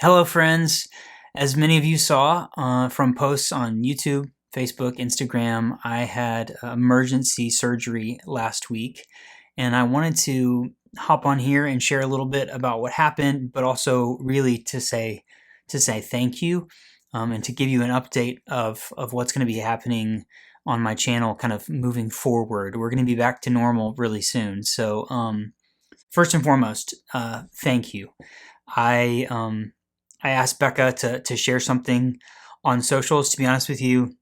Hello, friends. As many of you saw from posts on YouTube, Facebook, Instagram, I had emergency surgery last week, and I wanted to hop on here and share a little bit about what happened, but also really to say thank you, and to give you an update of what's going to be happening on my channel, kind of moving forward. We're going to be back to normal really soon. So, first and foremost, thank you. I I asked Becca to share something on socials. To be honest with you,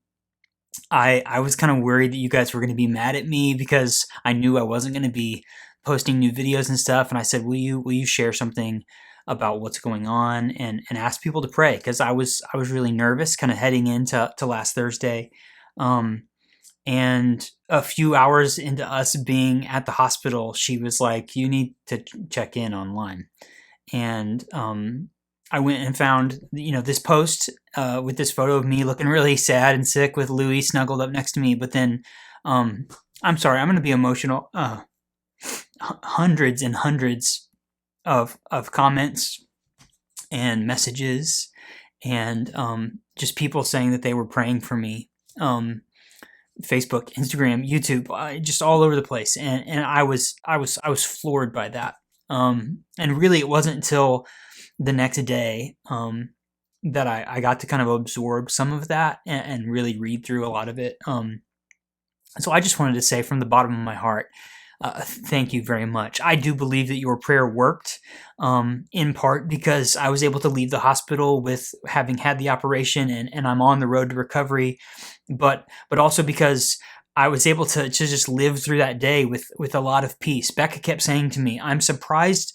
I was kind of worried that you guys were going to be mad at me because I knew I wasn't going to be posting new videos and stuff. And I said, will you share something about what's going on and ask people to pray? Because I was really nervous, kind of heading into last Thursday. And a few hours into us being at the hospital, she was like, "You need to check in online." And I went and found this post with this photo of me looking really sad and sick with Louie snuggled up next to me. But then, I'm sorry, I'm going to be emotional. Hundreds and hundreds of comments and messages, and just people saying that they were praying for me. Facebook, Instagram, YouTube, just all over the place, and I was floored by that. And really, it wasn't until the next day that I got to kind of absorb some of that and really read through a lot of it. So I just wanted to say from the bottom of my heart, thank you very much. I do believe that your prayer worked, in part because I was able to leave the hospital with having had the operation and I'm on the road to recovery, but also because I was able to just live through that day with a lot of peace. Becca kept saying to me, "I'm surprised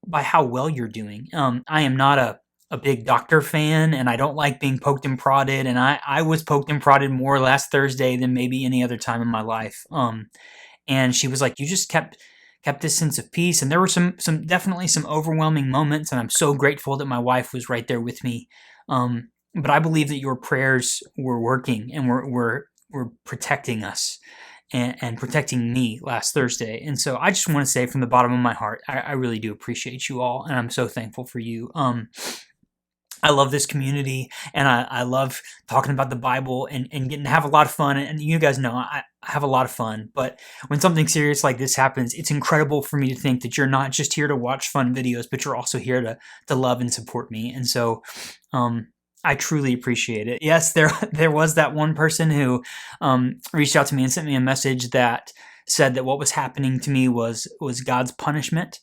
by how well you're doing." I am not a big doctor fan, and I don't like being poked and prodded, and I was poked and prodded more last Thursday than maybe any other time in my life. And she was like, "You just kept this sense of peace." And there were some definitely some overwhelming moments, and I'm so grateful that my wife was right there with me. But I believe that your prayers were working and were protecting us and protecting me last Thursday. And so I just want to say from the bottom of my heart, I really do appreciate you all, and I'm so thankful for you. I love this community, and I love talking about the Bible and getting to have a lot of fun. And you guys know I have a lot of fun. But when something serious like this happens, it's incredible for me to think that you're not just here to watch fun videos, but you're also here to love and support me. And so I truly appreciate it. Yes, there was that one person who reached out to me and sent me a message that said that what was happening to me was God's punishment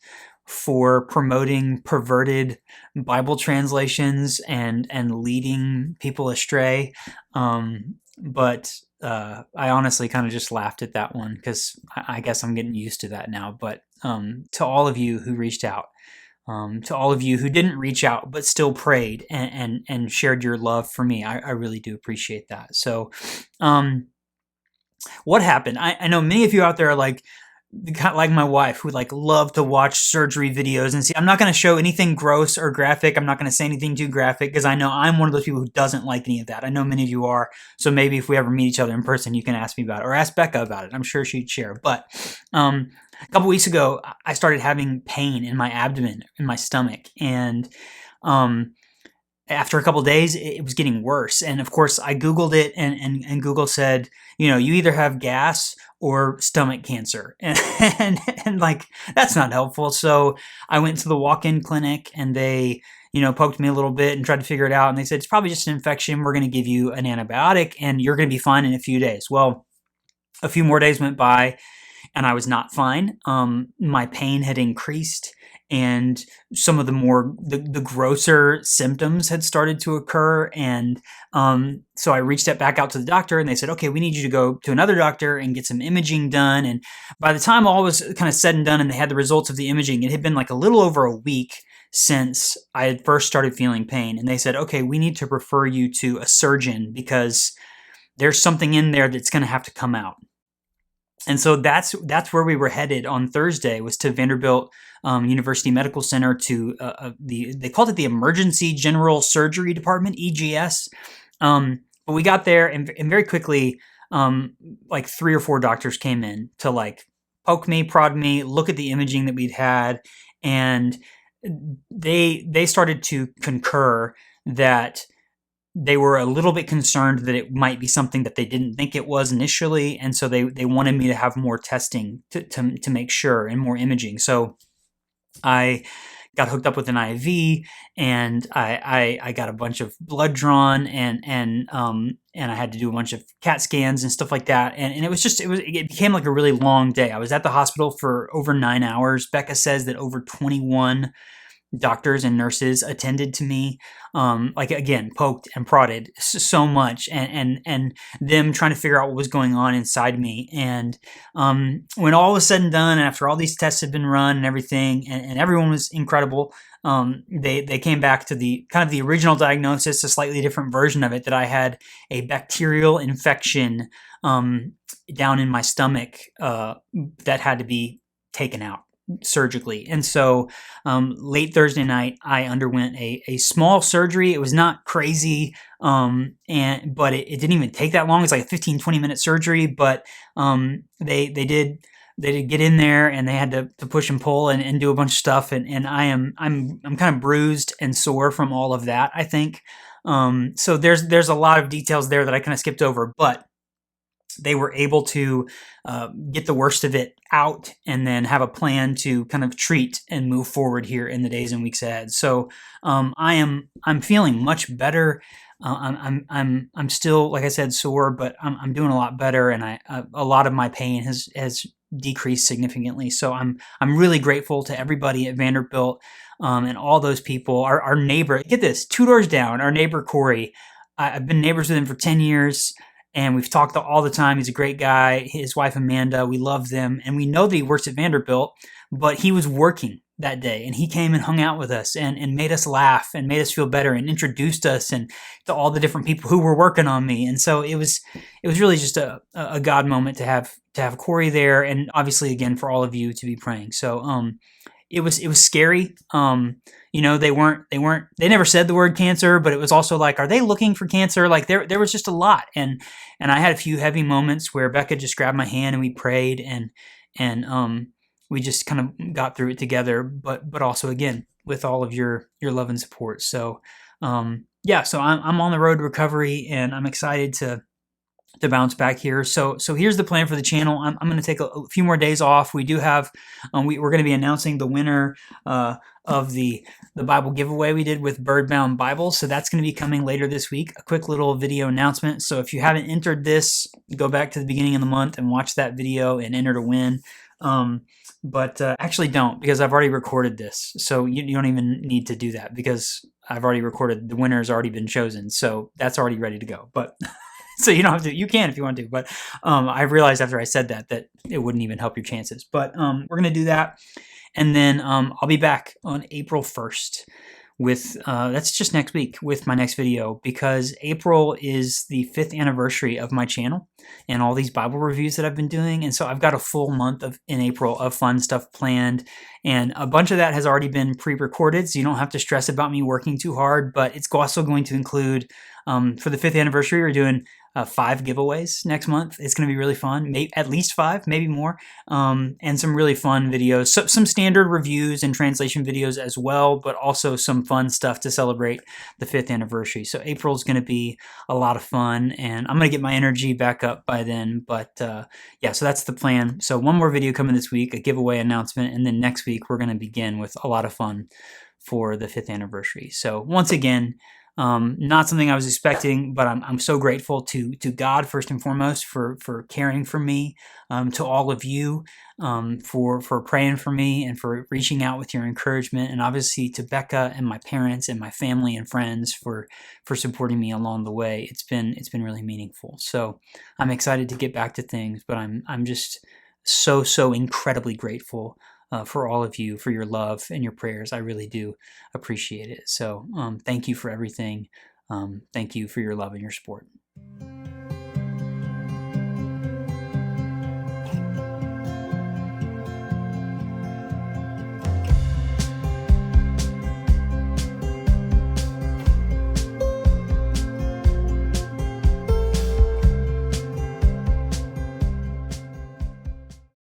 for promoting perverted Bible translations and leading people astray. But I honestly kind of just laughed at that one because I guess I'm getting used to that now. But to all of you who reached out, to all of you who didn't reach out but still prayed and shared your love for me, I really do appreciate that. So what happened? I know many of you out there are like my wife, who love to watch surgery videos and see. I'm not going to show anything gross or graphic. I'm not going to say anything too graphic because I know I'm one of those people who doesn't like any of that. I know many of you are. So maybe if we ever meet each other in person, you can ask me about it or ask Becca about it. I'm sure she'd share. But a couple weeks ago, I started having pain in my abdomen, in my stomach, and after a couple of days, it was getting worse. And of course, I Googled it, and Google said, you either have gas or stomach cancer. And like, that's not helpful. So I went to the walk-in clinic, and they, poked me a little bit and tried to figure it out. And they said, "It's probably just an infection. We're going to give you an antibiotic and you're going to be fine in a few days." Well, a few more days went by and I was not fine. My pain had increased, and some of the grosser symptoms had started to occur. And so I reached back out to the doctor, and they said, "Okay, we need you to go to another doctor and get some imaging done." And by the time all was kind of said and done and they had the results of the imaging, it had been like a little over a week since I had first started feeling pain. And they said, "Okay, we need to refer you to a surgeon because there's something in there that's going to have to come out." And so that's where we were headed on Thursday, was to Vanderbilt University Medical Center, to they called it the Emergency General Surgery Department, EGS. But we got there, and very quickly, like 3 or 4 doctors came in to poke me, prod me, look at the imaging that we'd had, and they started to concur that they were a little bit concerned that it might be something that they didn't think it was initially, and so they wanted me to have more testing to make sure, and more imaging. So I got hooked up with an IV, and I got a bunch of blood drawn, and I had to do a bunch of CAT scans and stuff like that. And it became like a really long day. I was at the hospital for over 9 hours. Becca says that over 21 doctors and nurses attended to me, like, again, poked and prodded so much, and them trying to figure out what was going on inside me. And when all was said and done, and after all these tests had been run and everything, and everyone was incredible, they came back to the kind of the original diagnosis, a slightly different version of it, that I had a bacterial infection down in my stomach that had to be taken out surgically. And so late Thursday night, I underwent a small surgery. It was not crazy, but it didn't even take that long. It's like a 15-20 minute surgery, but they did get in there, and they had to push and pull and do a bunch of stuff, and I'm kind of bruised and sore from all of that, I think. So there's a lot of details there that I kind of skipped over, but they were able to get the worst of it out, and then have a plan to kind of treat and move forward here in the days and weeks ahead. So I'm feeling much better. I'm still, like I said, sore, but I'm doing a lot better, and a lot of my pain has decreased significantly. So I'm really grateful to everybody at Vanderbilt, and all those people. Our neighbor, get this, 2 doors down, our neighbor Corey. I've been neighbors with him for 10 years. And we've talked all the time. He's a great guy. His wife, Amanda, we love them. And we know that he works at Vanderbilt, but he was working that day. And he came and hung out with us, and made us laugh, and made us feel better, and introduced us and to all the different people who were working on me. And so it was really just a God moment to have Corey there. And obviously, again, for all of you to be praying. So it was scary. They never said the word cancer, but it was also like, are they looking for cancer? Like there was just a lot. And I had a few heavy moments where Becca just grabbed my hand and we prayed, and we just kind of got through it together, but also, again, with all of your love and support. So, so I'm on the road to recovery, and I'm excited to bounce back here. So here's the plan for the channel. I'm going to take a few more days off. We do have, we're going to be announcing the winner of the Bible giveaway we did with Birdbound Bibles. So that's going to be coming later this week. A quick little video announcement. So if you haven't entered this, go back to the beginning of the month and watch that video and enter to win. But actually don't, because I've already recorded this. So you don't even need to do that, because I've already recorded. The winner's already been chosen. So that's already ready to go. But so you don't have to, you can if you want to, but I realized after I said that it wouldn't even help your chances. But we're going to do that. And then I'll be back on April 1st with, that's just next week, with my next video, because April is the 5th anniversary of my channel and all these Bible reviews that I've been doing. And so I've got a full month in April of fun stuff planned, and a bunch of that has already been pre-recorded, so you don't have to stress about me working too hard. But it's also going to include, for the 5th anniversary, we're doing 5 giveaways next month. It's going to be really fun, at least 5, maybe more, and some really fun videos, some standard reviews and translation videos as well, but also some fun stuff to celebrate the 5th anniversary. So April is going to be a lot of fun, and I'm going to get my energy back up by then. But so that's the plan. So one more video coming this week, a giveaway announcement, and then next week we're going to begin with a lot of fun for the 5th anniversary. So once again, not something I was expecting, but I'm so grateful to God first and foremost for caring for me, to all of you, for praying for me and for reaching out with your encouragement, and obviously to Becca and my parents and my family and friends for supporting me along the way. It's been really meaningful. So I'm excited to get back to things, but I'm just so incredibly grateful for all of you, for your love and your prayers. I really do appreciate it. So thank you for everything. Thank you for your love and your support.